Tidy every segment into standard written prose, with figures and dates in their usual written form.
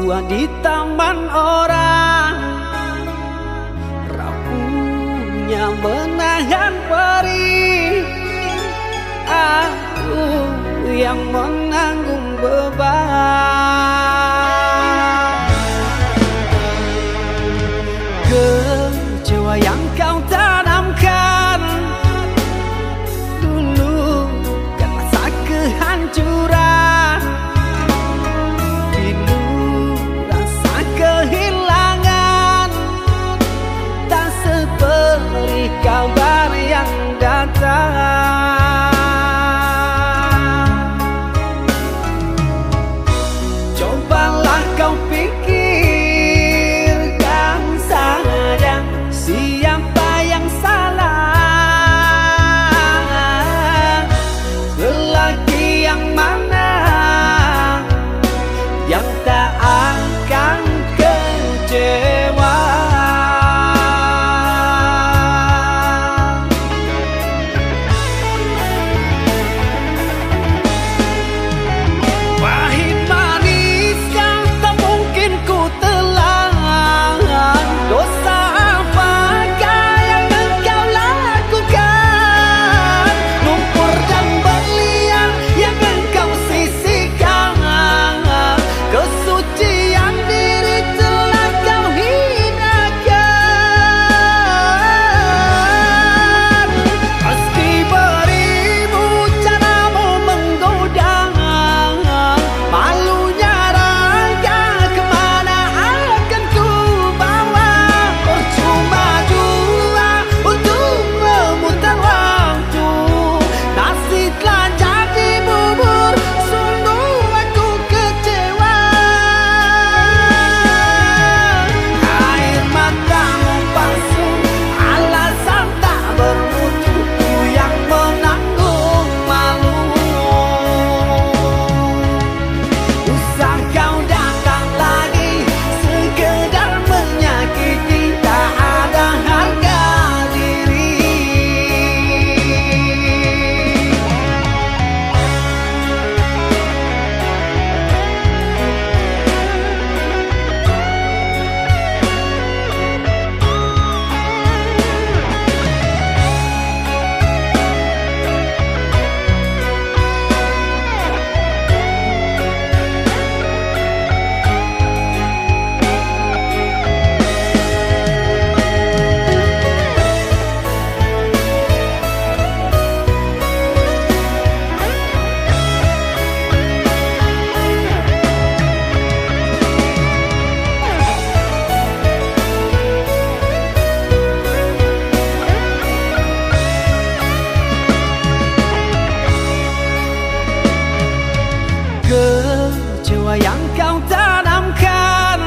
Tua di taman orang, rapuhnya menahan perih. Aku yang menanggung beban. Kecewa yang kau tanamkan dulu kan rasa kehancuran. Pilu rasa kehilangan, tak seperti kabar yang datang. Cobalah kau pikirkan saja siapa yang salah. Lelaki yang mana yang tak akan kecewa. Kecewa yang kau tanamkan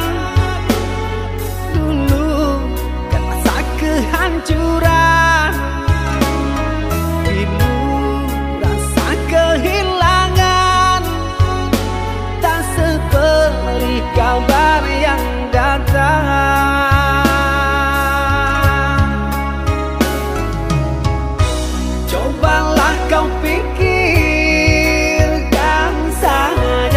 dulu kan rasa kehancuran. Pilu rasa kehilangan, tak seperti kabar yang datang. Cobalah kau pikirkan saja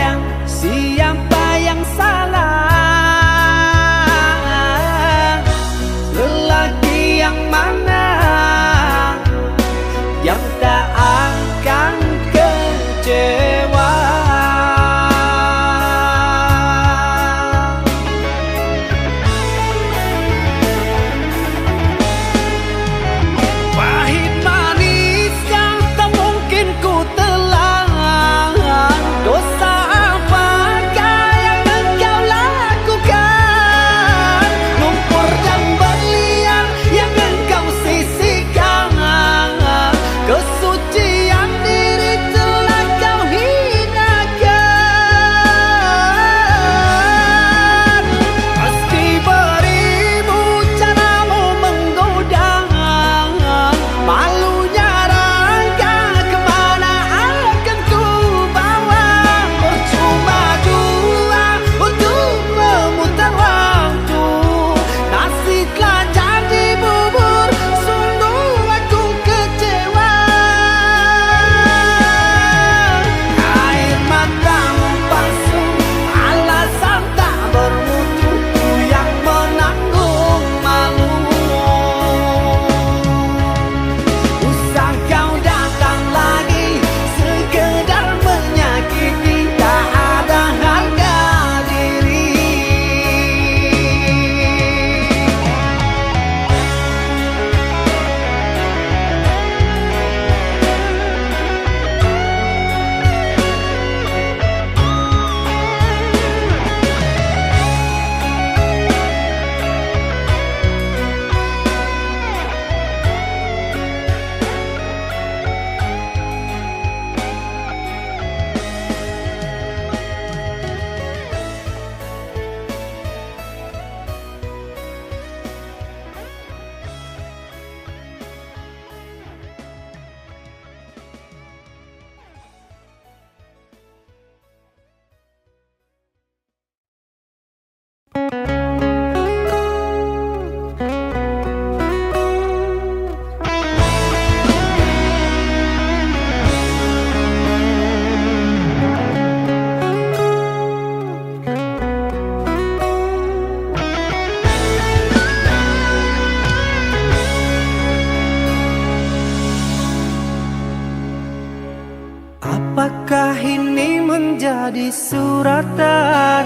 menjadi suratan,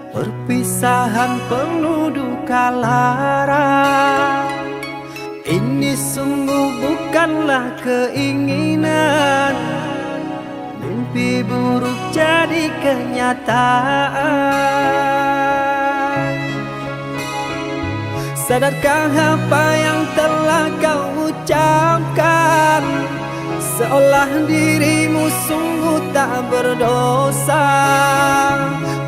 perpisahan penuh duka lara. Ini sungguh bukanlah keinginan, mimpi buruk jadi kenyataan. Sadarkah apa yang telah kau ucapkan? Seolah dirimu sungguh tak berdosa.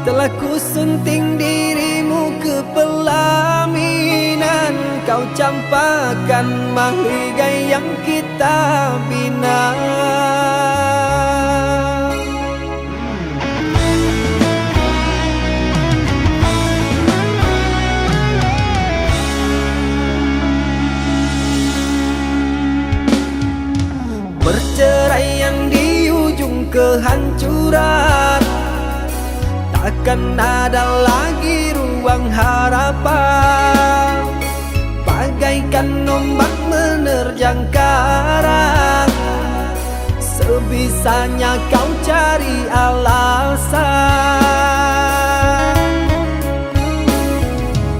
Telah kusunting dirimu ke pelaminan, kau campakkan mahligai yang kita bina. Perceraian di ujung kehancuran, takkan ada lagi ruang harapan. Bagaikan ombak menerjang karang, sebisanya kau cari alasan.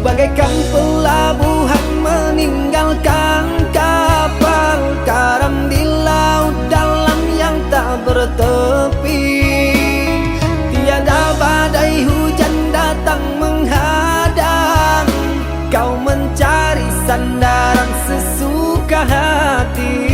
Bagaikan pelabuhan meninggalkan kapal karam di laut dalam yang tak bertepi. Tiada badai hujan datang menghadang, kau mencari sandaran sesuka hati.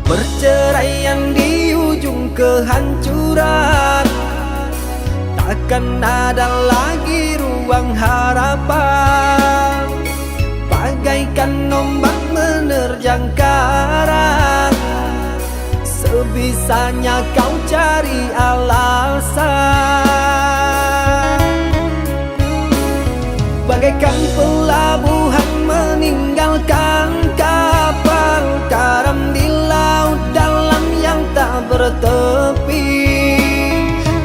Perceraian di ujung kehancuran, takkan ada lagi ruang harapan. Bagaikan ombak menerjang karang, sebisanya kau cari alasan. Bagaikan pelabuhan meninggalkan kapal karam di laut dalam yang tak bertepi.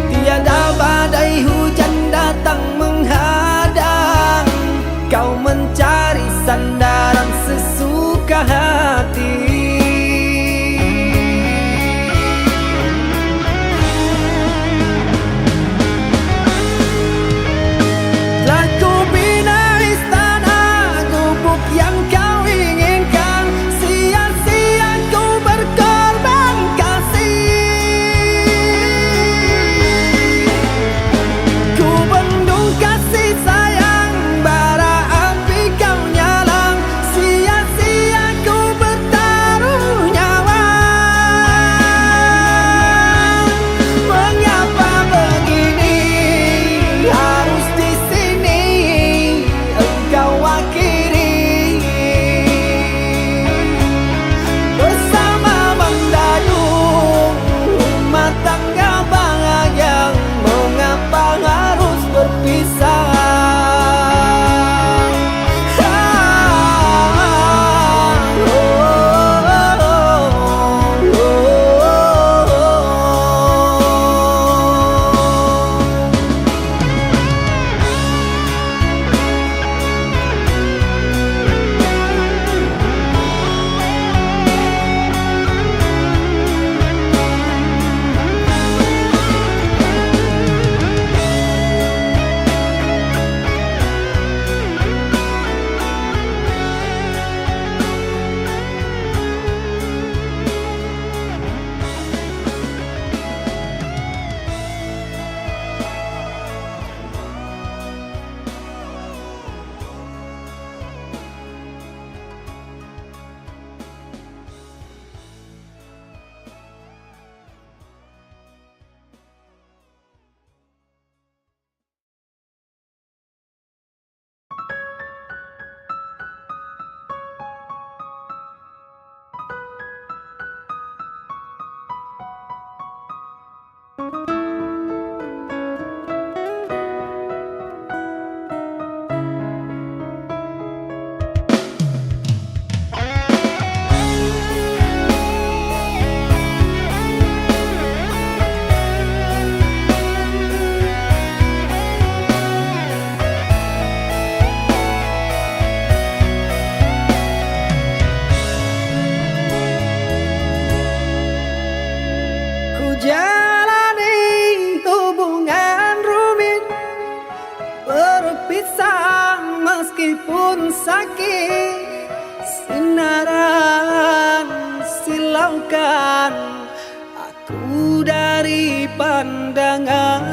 Tiada badai hujan datang menghadang, kau mencari sandaran sesuka hati. Telah ku bina istana gubuk yang kau ingin. berpisah meskipun sakit. Sinaran silaukan aku dari pandangan.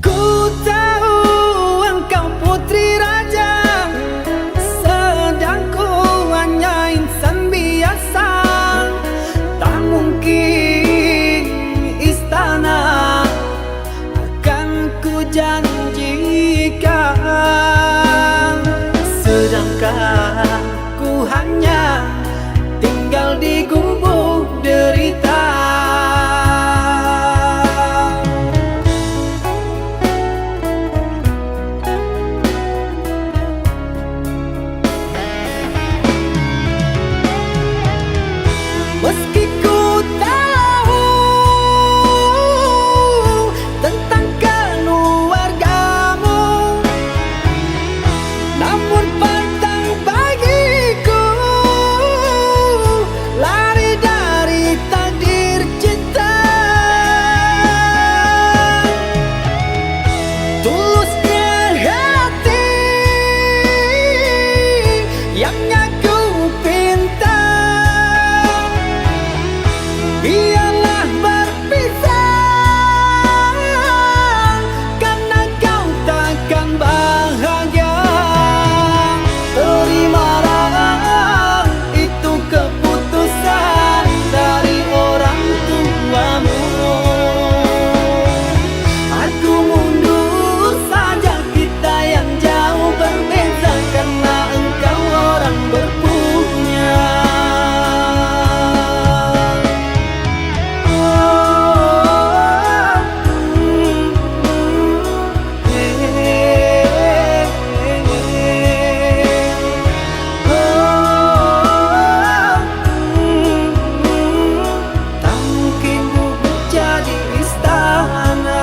Ku tahu engkau putri raja, sedang ku hanya insan biasa. Tak mungkin istana akan ku janjikan, sedangkan ku hanya tinggal di gubuk derita. Meski ku tahu tentang keluargamu, namun pantang bagiku lari dari takdir cinta. Tulusnya hati yang aku pinta, biarlah berpisah karena kau takkan bahagia. Terimalah itu keputusan dari orang tuamu. Aku mundur saja, kita yang jauh berbeza karena engkau orang berpunya. Tak mungkin bubuk jadi istana.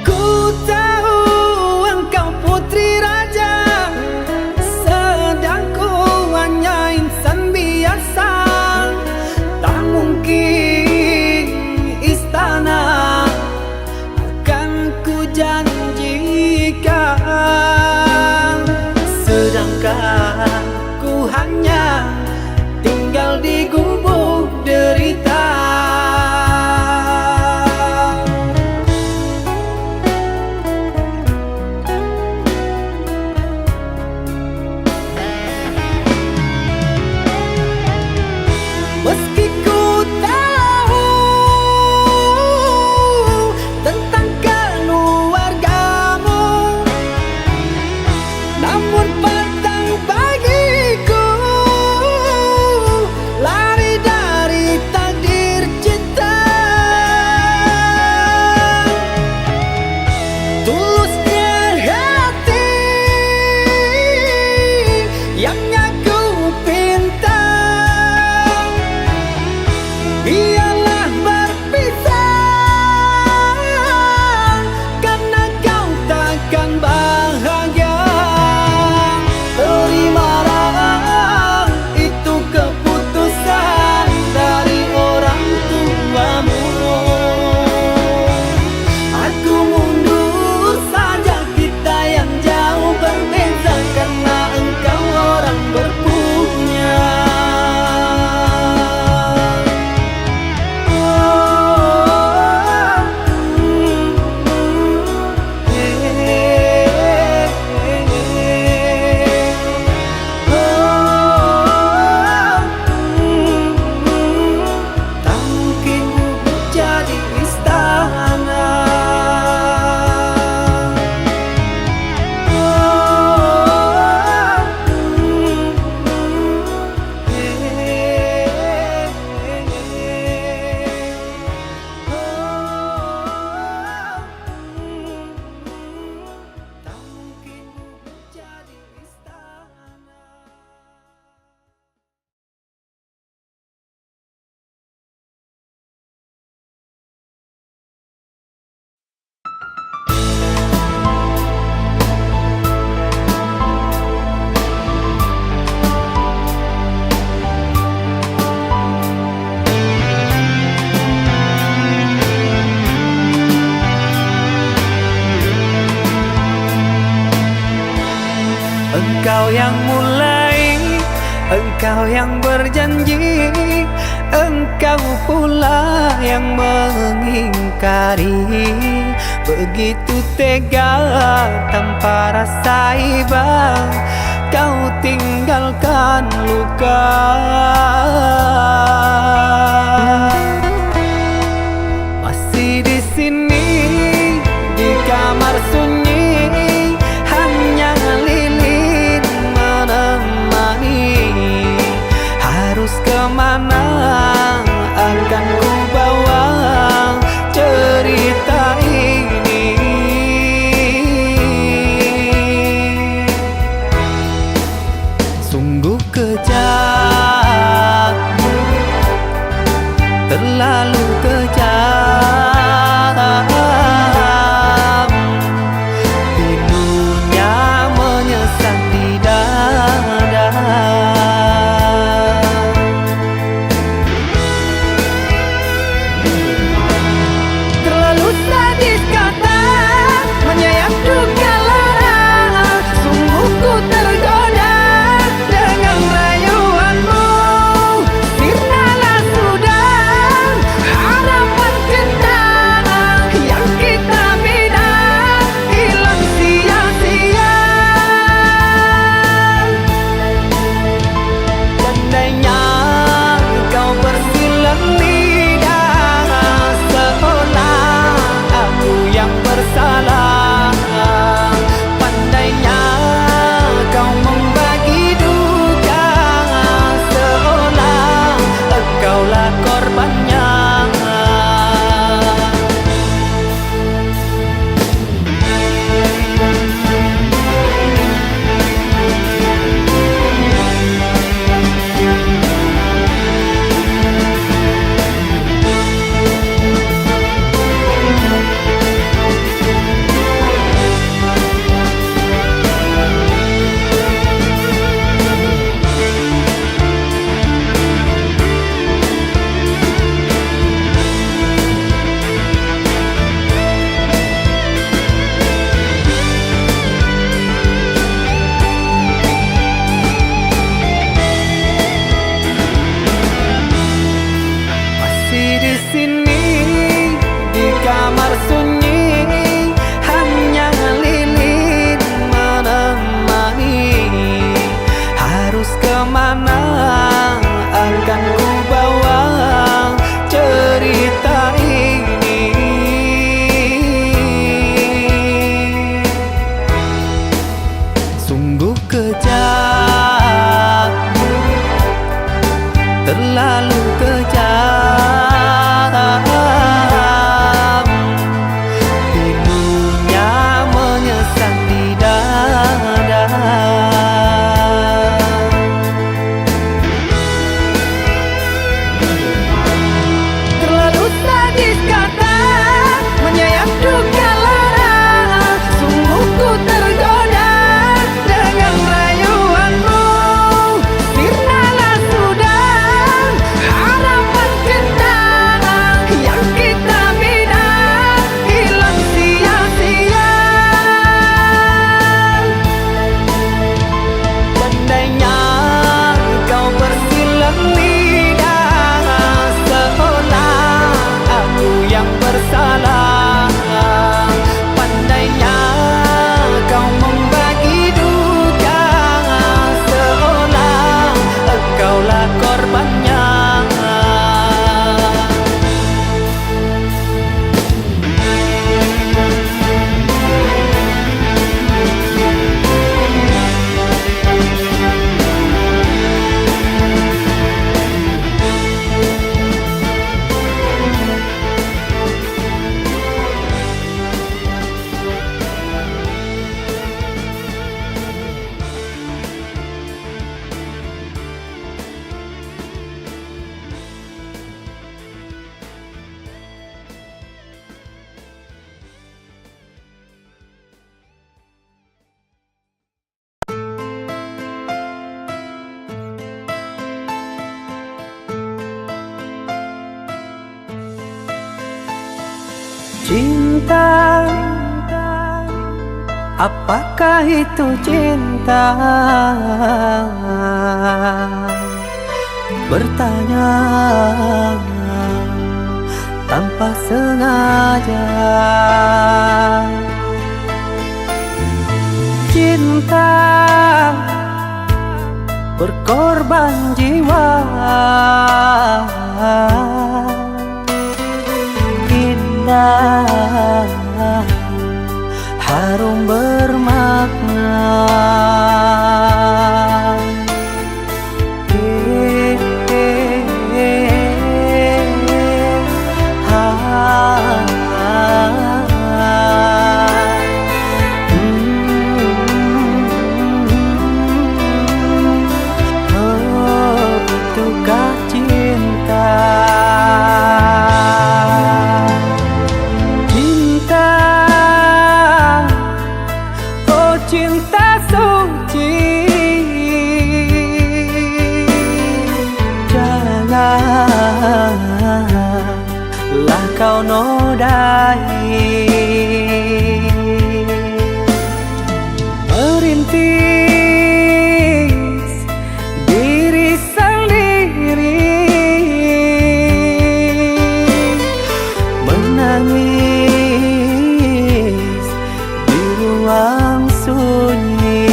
Ku tahu engkau putri raja, sedang ku hanya insan biasa. Tak mungkin istana akan ku janjikan, sedangkan ku hanya tinggal di gubuk derita. Meski ku tahu tentang keluargamu, Engkau yang mulai, engkau yang berjanji, engkau pula yang mengingkari. Begitu tega tanpa rasa iba, kau tinggalkan luka. Masih di sini di kamar sunyi, hanya lilin menemani. Harus kemana akan ku bawa cerita ini? Sungguh kejam, terlalu kejam. Pilunya menyesat di dada. Terlalu sadis kata menyayat duka lara. Sungguh ku tergoda dengan rayuanmu. Sirnalah sudah harapan cinta yang kita bina, hilang sia-sia. Andainya kau bersilang lidah, seolah aku yang bersalah. Pandainya kau membagi duka, seolah engkaulah korbannya. Masih di sini di kamar sunyi, hanya lilin menemani. Harus kemana akan ku bawa cerita ini? Sungguh kejam, terlalu kejam. Pilunya menyesat di dada. Terlalu sadis kata menyayat duka lara. Sungguh ku tergoda dengan rayuanmu. Sirnalah sudah harapan cinta yang kita bina, hilang sia-sia. Andainya kau bersilang lidah, seolah aku yang bersalah. Pandainya kau membagi duka, seolah engkaulah korbannya. Cinta Apakah itu cinta? Bertanya tanpa sengaja. Cinta berkorban jiwa, indah, harum bermakna. Itukah cinta? Cinta, oh cinta suci, janganlah kau nodai. Merintis diri sendiri, menangis di ruang sunyi.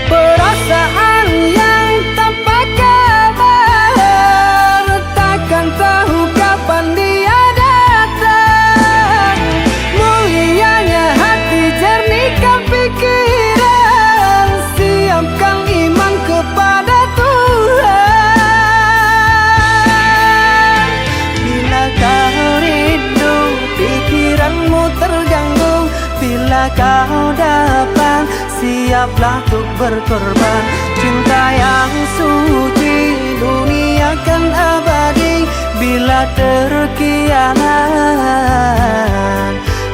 Perasaan yang tanpa kabar, takkan tahu kapan dia datang. Mulianya hati, jernihkan pikiran, siapkan iman kepada Tuhan. Bila kau rindu, pikiranmu terganggu, bila kau datang, siaplah untuk berkorban. Cinta yang suci, dunia kan abadi. Bila terkianat,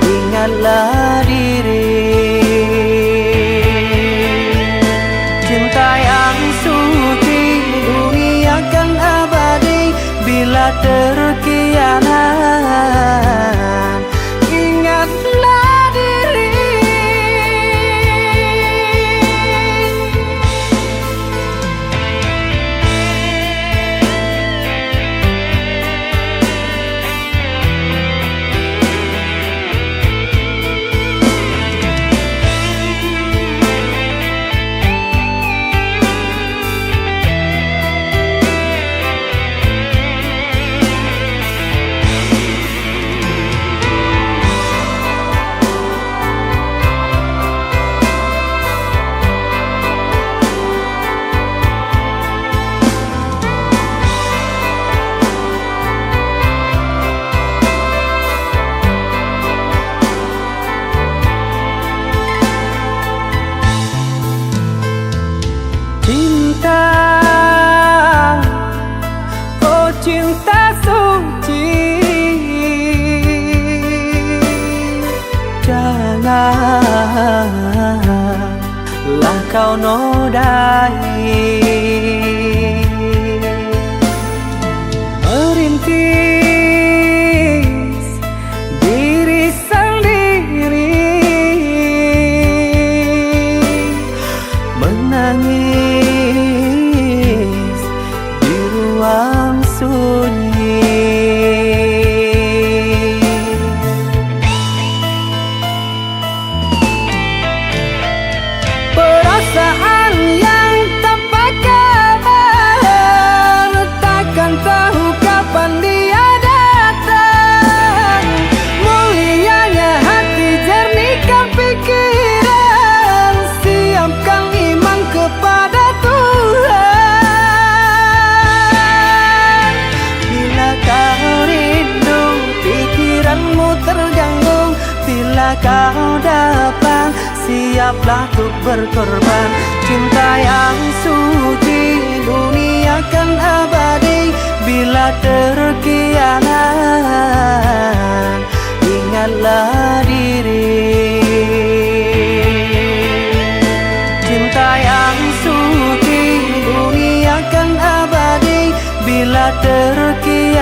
ingatlah diri. Cinta yang suci, dunia kan abadi. Bila terkianat, ingatlah diri. Cinta, oh cinta suci, janganlah kau nodai. Merintis diri sendiri, menangis di ruang sunyi. Perasaan yang tanpa kabar, takkan tahu kapan dia datang. Mulianya hati, jernihkan pikiran, siapkan iman kepada Tuhan. Bila kau rindu, pikiranmu terganggu, bila kau datang, siaplah untuk berkorban. Cinta yang suci, dunia kan abadi. Bila terkianat, ingatlah diri. Cinta yang suci, dunia kan abadi. Bila terkianat,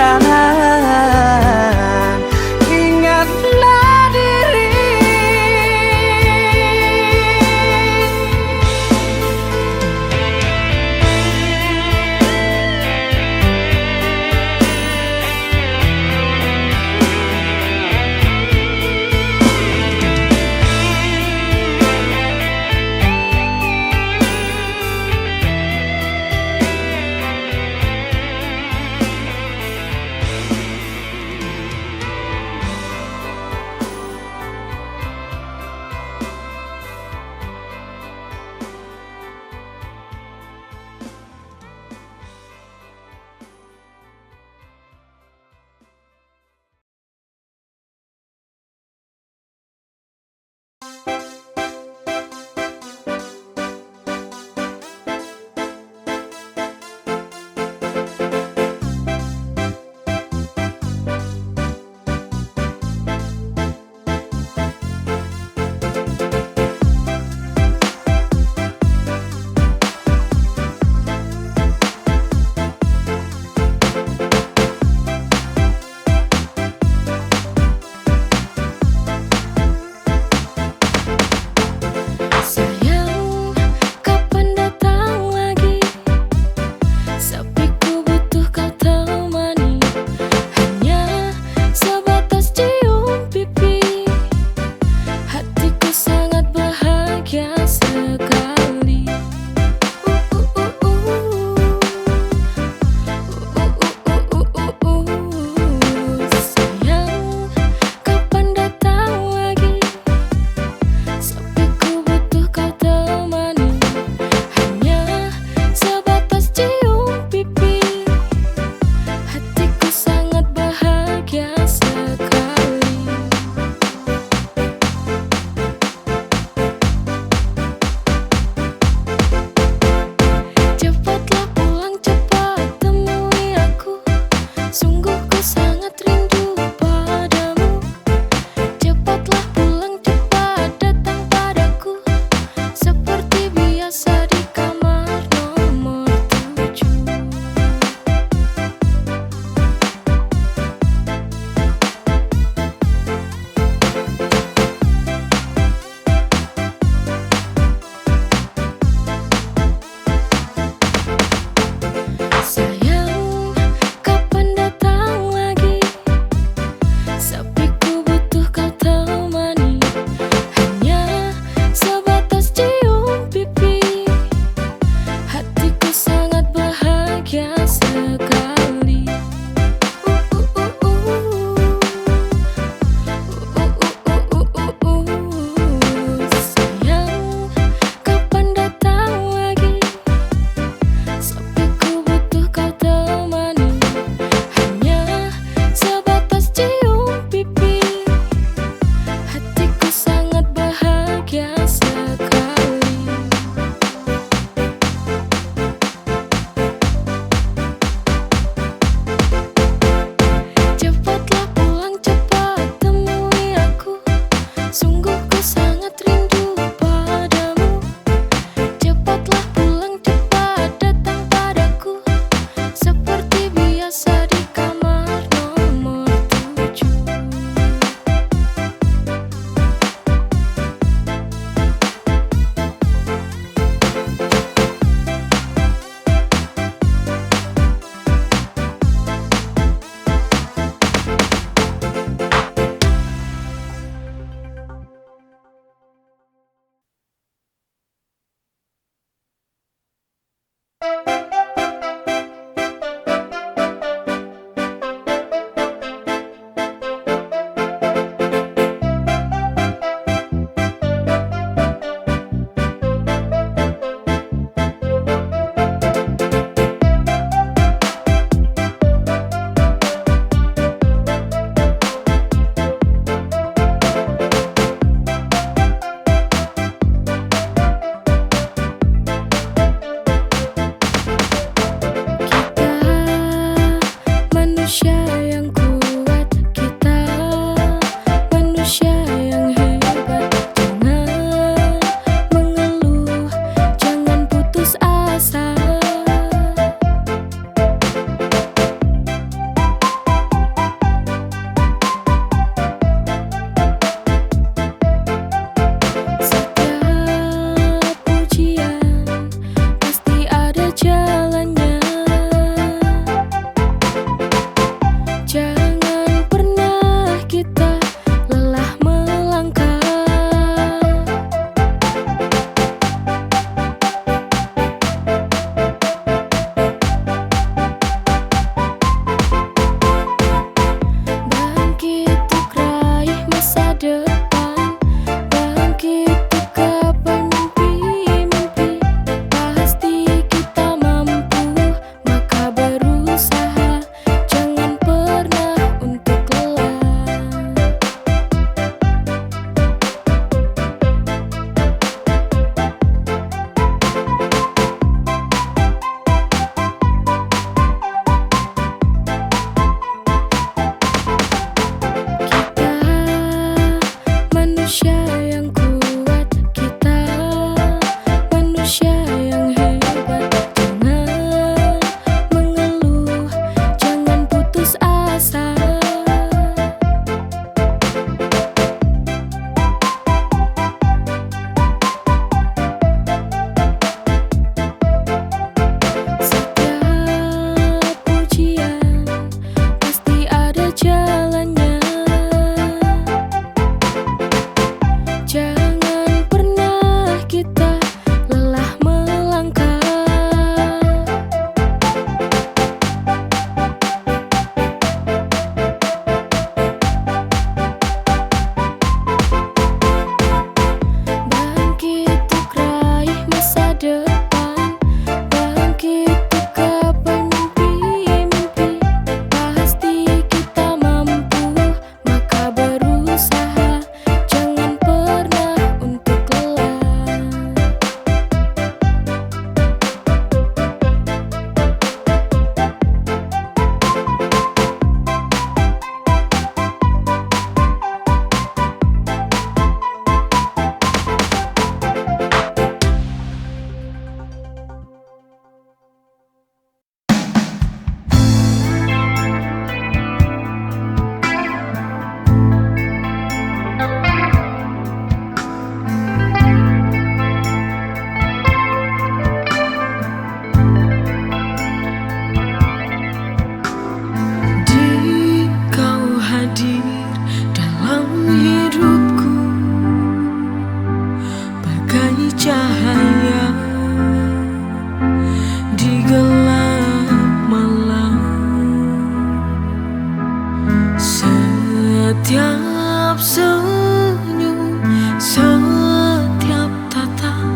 Setiap senyum, setiap tatap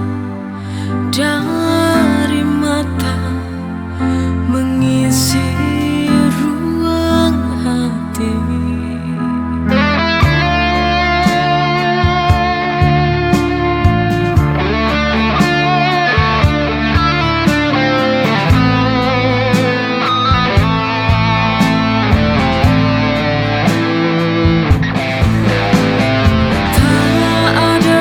dari mata mengisi ruang hati. Tak ada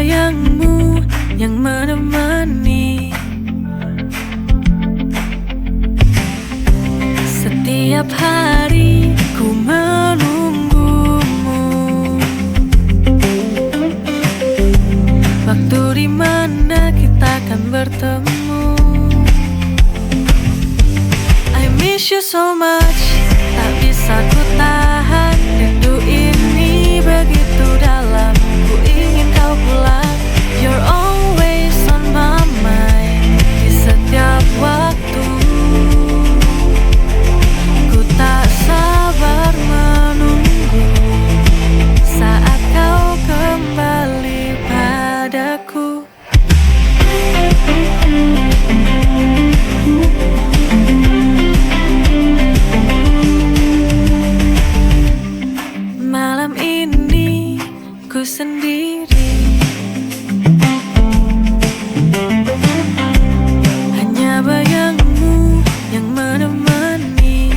bayangmu yang menemani setiap hari ku menunggumu. Waktu dimana kita akan bertemu. I miss you so much, tak bisa ku tahan. Rindu ini begitu dalam, ku ingin kau pulang. You're always on my mind, di setiap waktu. Ku tak sabar menunggu saat kau kembali padaku. Malam ini ku sendiri, hanya bayangmu yang menemani.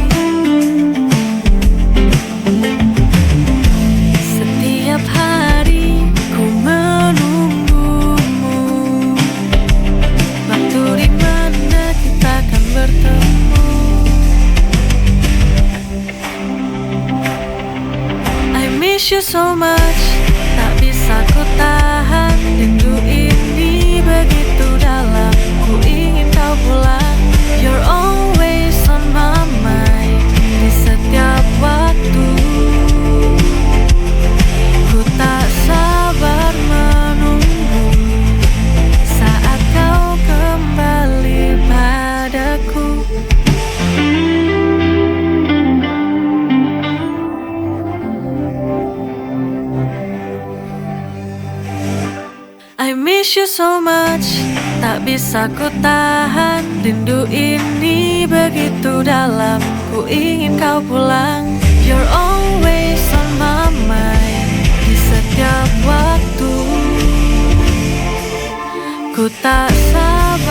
Setiap hari ku menunggumu. Waktu dimana kita akan bertemu. I miss you so much, tak bisa ku tahan. Rindu ini begitu dalam, ku ingin kau pulang. You're always on my mind, di setiap waktu. Ku tak sabar menunggu saat kau kembali padaku. I miss you so much, tak bisa ku tahan. Rindu ini begitu dalam, ku ingin kau pulang. You're always on my mind, di setiap waktu. Ku tak sabar